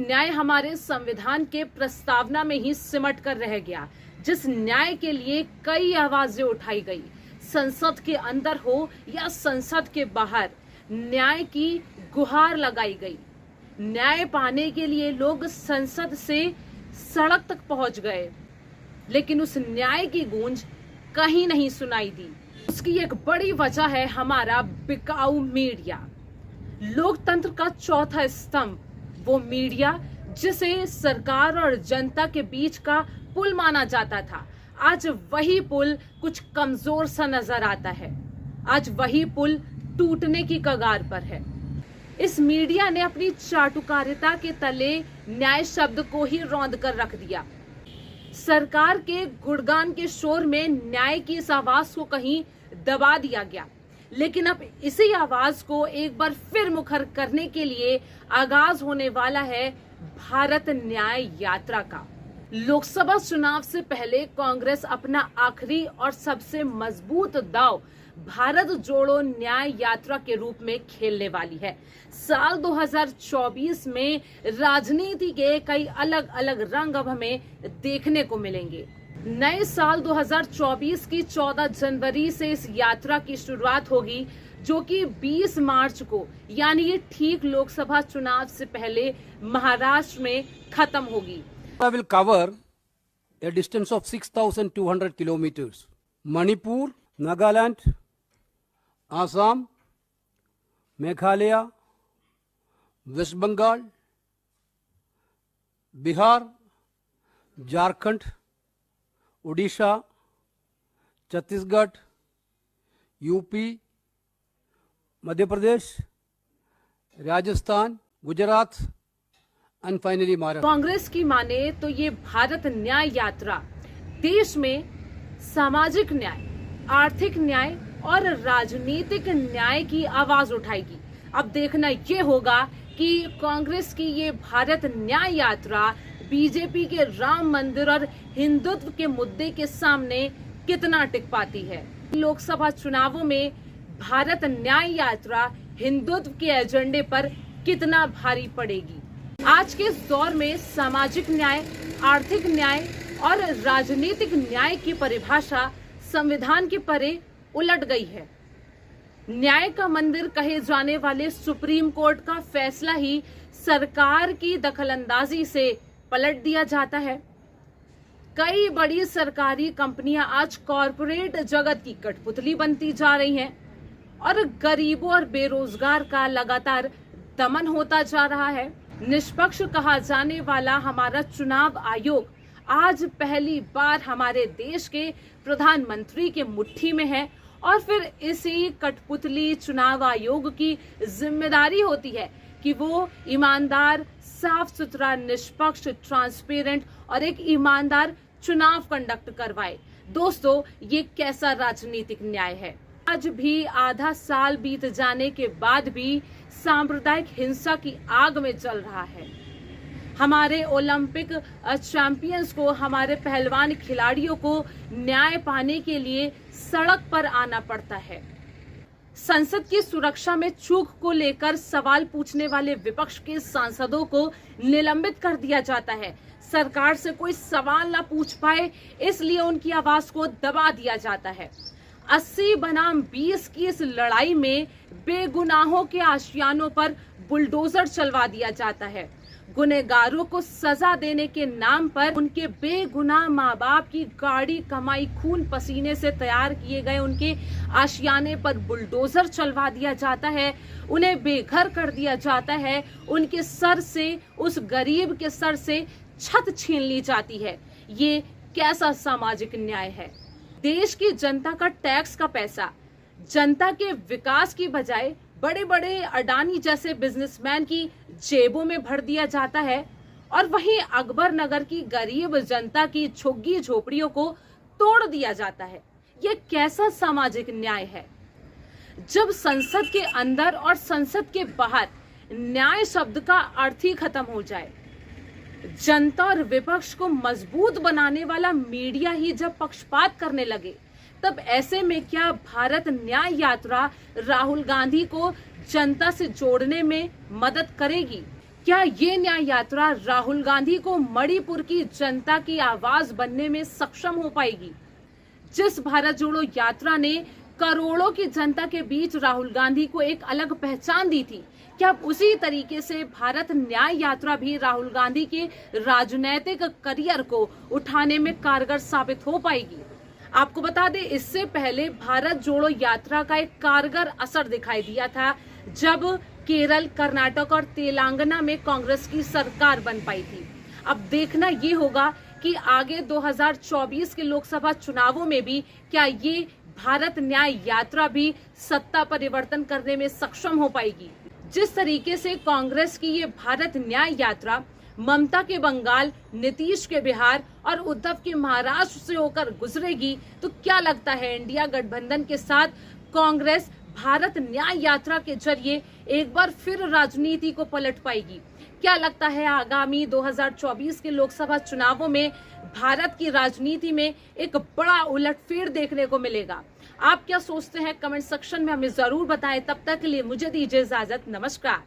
न्याय हमारे संविधान के प्रस्तावना में ही सिमट कर रह गया, जिस न्याय के लिए कई आवाजें उठाई गई, संसद के अंदर हो या संसद के बाहर, न्याय की गुहार लगाई गई। न्याय पाने के लिए लोग संसद से सड़क तक पहुंच गए, लेकिन उस न्याय की गूंज कहीं नहीं सुनाई दी। उसकी एक बड़ी वजह है हमारा बिकाऊ मीडिया, लोकतंत्र का चौथा स्तंभ, वो मीडिया जिसे सरकार और जनता के बीच का पुल माना जाता था। आज वही पुल कुछ कमजोर सा नजर आता है। आज वही पुल टूटने की कगार पर है। इस मीडिया ने अपनी चाटुकारिता के तले न्याय शब्द को ही रौंद कर रख दिया। सरकार के गुणगान के शोर में न्याय की इस आवाज को कहीं दबा दिया गया, लेकिन अब इसी आवाज को एक बार फिर मुखर करने के लिए आगाज होने वाला है भारत न्याय यात्रा का। लोकसभा चुनाव से पहले कांग्रेस अपना आखिरी और सबसे मजबूत दांव भारत जोड़ो न्याय यात्रा के रूप में खेलने वाली है। साल 2024 में राजनीति के कई अलग अलग रंग अब हमें देखने को मिलेंगे। नए साल 2024 की 14 जनवरी से इस यात्रा की शुरुआत होगी, जो कि 20 मार्च को यानी ठीक लोकसभा चुनाव से पहले महाराष्ट्र में खत्म होगी। I will cover a distance of 6,200 kilometers. Manipur, Nagaland, Assam, Meghalaya, West Bengal, Bihar, Jharkhand, Odisha, Chhattisgarh, UP, Madhya Pradesh, Rajasthan, Gujarat and finally Maharashtra. Congress की माने तो ये भारत न्याय यात्रा देश में सामाजिक न्याय, आर्थिक न्याय और राजनीतिक न्याय की आवाज उठाएगी। अब देखना ये होगा कि कांग्रेस की ये भारत न्याय यात्रा बीजेपी के राम मंदिर और हिंदुत्व के मुद्दे के सामने कितना टिक पाती है। लोकसभा चुनावों में भारत न्याय यात्रा हिंदुत्व के एजेंडे पर कितना भारी पड़ेगी। आज के इस दौर में सामाजिक न्याय, आर्थिक न्याय और राजनीतिक न्याय की परिभाषा संविधान के परे उलट गई है। न्याय का मंदिर कहे जाने वाले सुप्रीम कोर्ट का फैसला ही सरकार की दखलंदाजी से पलट दिया जाता है। कई बड़ी सरकारी कंपनियां आज कॉरपोरेट जगत की कठपुतली बनती जा रही हैं और गरीबों और बेरोजगार का लगातार दमन होता जा रहा है। निष्पक्ष कहा जाने वाला हमारा चुनाव आयोग आज पहली बार हमारे देश के प्रधानमंत्री के मुट्ठी में है और फिर इसी कठपुतली चुनाव आयोग की जिम्मेदारी होती है कि वो ईमानदार, साफ सुथरा, निष्पक्ष, ट्रांसपेरेंट और एक ईमानदार चुनाव कंडक्ट करवाए। दोस्तों, ये कैसा राजनीतिक न्याय है? आज भी आधा साल बीत जाने के बाद भी सांप्रदायिक हिंसा की आग में जल रहा है। हमारे ओलंपिक चैंपियंस को, हमारे पहलवान खिलाड़ियों को न्याय पाने के लिए सड़क पर आना पड़ता है। संसद की सुरक्षा में चूक को लेकर सवाल पूछने वाले विपक्ष के सांसदों को निलंबित कर दिया जाता है। सरकार से कोई सवाल ना पूछ पाए, इसलिए उनकी आवाज को दबा दिया जाता है। 80 बनाम 20 की इस लड़ाई में बेगुनाहों के आशियानों पर बुलडोजर चलवा दिया जाता है। गुनहगारों को सजा देने के नाम पर उनके बेगुनाह माँ बाप की गाड़ी कमाई खून पसीने से तैयार किए गए उनके आशियाने पर बुलडोजर चलवा दिया जाता है। उन्हें बेघर कर दिया जाता है। उनके सर से, उस गरीब के सर से छत छीन ली जाती है। ये कैसा सामाजिक न्याय है? देश की जनता का टैक्स का पैसा जनता के विकास की बजाय बड़े बड़े अडानी जैसे बिजनेसमैन की जेबों में भर दिया जाता है और वहीं अकबर नगर की गरीब जनता की झुग्गी झोपड़ियों को तोड़ दिया जाता है। ये कैसा सामाजिक न्याय है? जब संसद के अंदर और संसद के बाहर न्याय शब्द का अर्थ ही खत्म हो जाए, जनता और विपक्ष को मजबूत बनाने वाला मीडिया ही जब पक्षपात करने लगे, तब ऐसे में क्या भारत न्याय यात्रा राहुल गांधी को जनता से जोड़ने में मदद करेगी? क्या ये न्याय यात्रा राहुल गांधी को मणिपुर की जनता की आवाज बनने में सक्षम हो पाएगी? जिस भारत जोड़ो यात्रा ने करोड़ों की जनता के बीच राहुल गांधी को एक अलग पहचान दी थी, क्या उसी तरीके से भारत न्याय यात्रा भी राहुल गांधी के राजनीतिक करियर को उठाने में कारगर साबित हो पाएगी? आपको बता दें, इससे पहले भारत जोड़ो यात्रा का एक कारगर असर दिखाई दिया था जब केरल, कर्नाटक और तेलंगाना में कांग्रेस की सरकार बन पाई थी। अब देखना ये होगा कि आगे 2024 के लोकसभा चुनावों में भी क्या ये भारत न्याय यात्रा भी सत्ता परिवर्तन करने में सक्षम हो पाएगी। जिस तरीके से कांग्रेस की ये भारत न्याय यात्रा ममता के बंगाल, नीतीश के बिहार और उद्धव के महाराष्ट्र से होकर गुजरेगी, तो क्या लगता है इंडिया गठबंधन के साथ कांग्रेस भारत न्याय यात्रा के जरिए एक बार फिर राजनीति को पलट पाएगी? क्या लगता है आगामी 2024 के लोकसभा चुनावों में भारत की राजनीति में एक बड़ा उलटफेर देखने को मिलेगा? आप क्या सोचते हैं? कमेंट सेक्शन में हमें जरूर बताएं। तब तक के लिए मुझे दीजिए इजाजत। नमस्कार।